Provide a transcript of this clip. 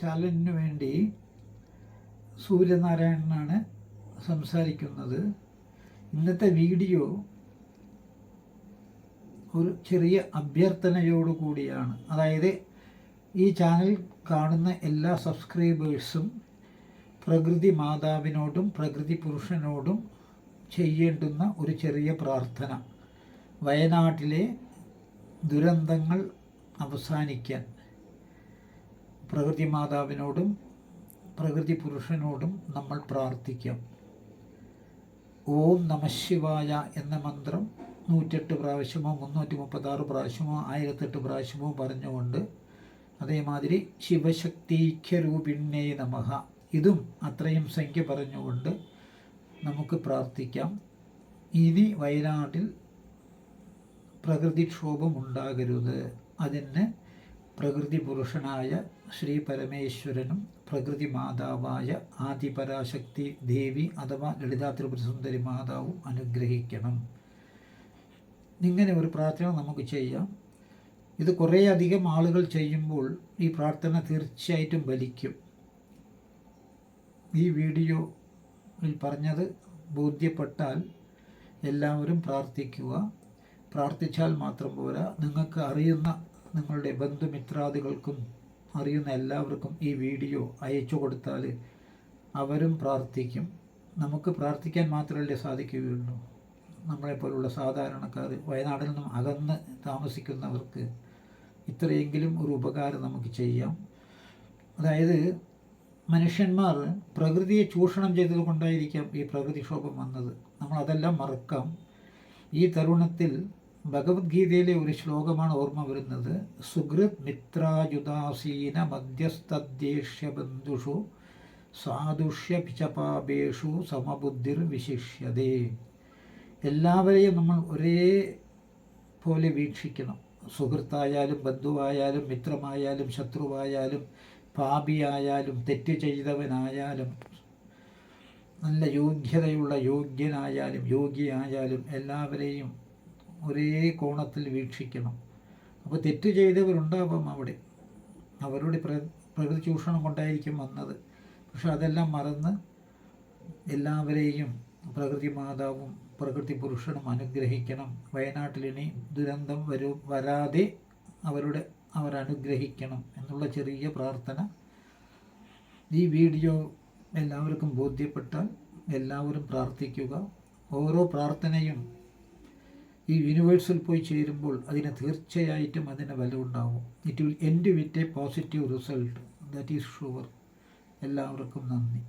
ചാനലിനു വേണ്ടി സൂര്യനാരായണനാണ് സംസാരിക്കുന്നത്. ഇന്നത്തെ വീഡിയോ ഒരു ചെറിയ അഭ്യർത്ഥനയോടുകൂടിയാണ്. അതായത് ഈ ചാനൽ കാണുന്ന എല്ലാ സബ്സ്ക്രൈബേഴ്സും പ്രകൃതി മാതാവിനോടും പ്രകൃതി പുരുഷനോടും ചെയ്യേണ്ടുന്ന ഒരു ചെറിയ പ്രാർത്ഥന. വയനാട്ടിലെ ദുരന്തങ്ങൾ അവസാനിക്കാൻ പ്രകൃതി മാതാവിനോടും പ്രകൃതി പുരുഷനോടും നമ്മൾ പ്രാർത്ഥിക്കാം. ഓം നമഃശിവായ എന്ന മന്ത്രം 108 പ്രാവശ്യമോ 336 പ്രാവശ്യമോ 1008 പ്രാവശ്യമോ പറഞ്ഞുകൊണ്ട്, അതേമാതിരി ശിവശക്തീഖ്യരൂപിണ്യേ നമഃ ഇതും അത്രയും സംഖ്യ പറഞ്ഞുകൊണ്ട് നമുക്ക് പ്രാർത്ഥിക്കാം. ഇനി വയനാട്ടിൽ പ്രകൃതിക്ഷോഭം ഉണ്ടാകരുത്. അതിന് പ്രകൃതി പുരുഷനായ ശ്രീ പരമേശ്വരനും പ്രകൃതി മാതാവായ ആദിപരാശക്തി ദേവി അഥവാ ലളിതാ ത്രിപുരസുന്ദരി മാതാവും അനുഗ്രഹിക്കണം. ഇങ്ങനെ ഒരു പ്രാർത്ഥന നമുക്ക് ചെയ്യാം. ഇത് കുറേയധികം ആളുകൾ ചെയ്യുമ്പോൾ ഈ പ്രാർത്ഥന തീർച്ചയായിട്ടും ഫലിക്കും. ഈ വീഡിയോയിൽ പറഞ്ഞത് ബോധ്യപ്പെട്ടാൽ എല്ലാവരും പ്രാർത്ഥിക്കുക. പ്രാർത്ഥിച്ചാൽ മാത്രം പോരാ, നിങ്ങൾക്ക് അറിയുന്ന നിങ്ങളുടെ ബന്ധുമിത്രാദികൾക്കും അറിയുന്ന എല്ലാവർക്കും ഈ വീഡിയോ അയച്ചു കൊടുത്താൽ അവരും പ്രാർത്ഥിക്കും. നമുക്ക് പ്രാർത്ഥിക്കാൻ മാത്രമല്ലേ സാധിക്കുകയുള്ളൂ. നമ്മളെപ്പോലുള്ള സാധാരണക്കാർ, വയനാട്ടിൽ നിന്നും അകന്ന് താമസിക്കുന്നവർക്ക് ഇത്രയെങ്കിലും ഒരു ഉപകാരം നമുക്ക് ചെയ്യാം. അതായത് മനുഷ്യന്മാർ പ്രകൃതിയെ ചൂഷണം ചെയ്തത് കൊണ്ടായിരിക്കാം ഈ പ്രകൃതിക്ഷോഭം വന്നത്. നമ്മളതെല്ലാം മറക്കാം. ഈ തരുണത്തിൽ ഭഗവത്ഗീതയിലെ ഒരു ശ്ലോകമാണ് ഓർമ്മ വരുന്നത്. സുഹൃത് മിത്രായുദാസീന മധ്യസ്ഥദ്യേഷ്യ ബന്ധുഷു സാധുഷ്യ പിചപാപേഷു സമബുദ്ധിർ വിശിഷ്യതേ. എല്ലാവരെയും നമ്മൾ ഒരേ പോലെ വീക്ഷിക്കണം. സുഹൃത്തായാലും ബന്ധുവായാലും മിത്രമായാലും ശത്രുവായാലും പാപിയായാലും തെറ്റ് ചെയ്തവനായാലും നല്ല യോഗ്യതയുള്ള യോഗ്യനായാലും യോഗിയായാലും എല്ലാവരെയും ഒരേ കോണത്തിൽ വീക്ഷിക്കണം. അപ്പോൾ തെറ്റ് ചെയ്തവരുണ്ടാവാം അവിടെ, അവരുടെ പ്രകൃതി ചൂഷണം കൊണ്ടായിരിക്കും വന്നത്. പക്ഷെ അതെല്ലാം മറന്ന് എല്ലാവരെയും പ്രകൃതി മാതാവും പ്രകൃതി പുരുഷനും അനുഗ്രഹിക്കണം. വയനാട്ടിലിനി ദുരന്തം വരാതെ അവർ അനുഗ്രഹിക്കണം എന്നുള്ള ചെറിയ പ്രാർത്ഥന ഈ വീഡിയോ എല്ലാവർക്കും ബോധ്യപ്പെട്ടാൽ എല്ലാവരും പ്രാർത്ഥിക്കുക. ഓരോ പ്രാർത്ഥനയും ഈ യൂണിവേഴ്സിൽ പോയി ചേരുമ്പോൾ അതിന് തീർച്ചയായിട്ടും അതിന് വില ഉണ്ടാവും. It will end with a positive result, that is sure. എല്ലാവർക്കും നന്ദി.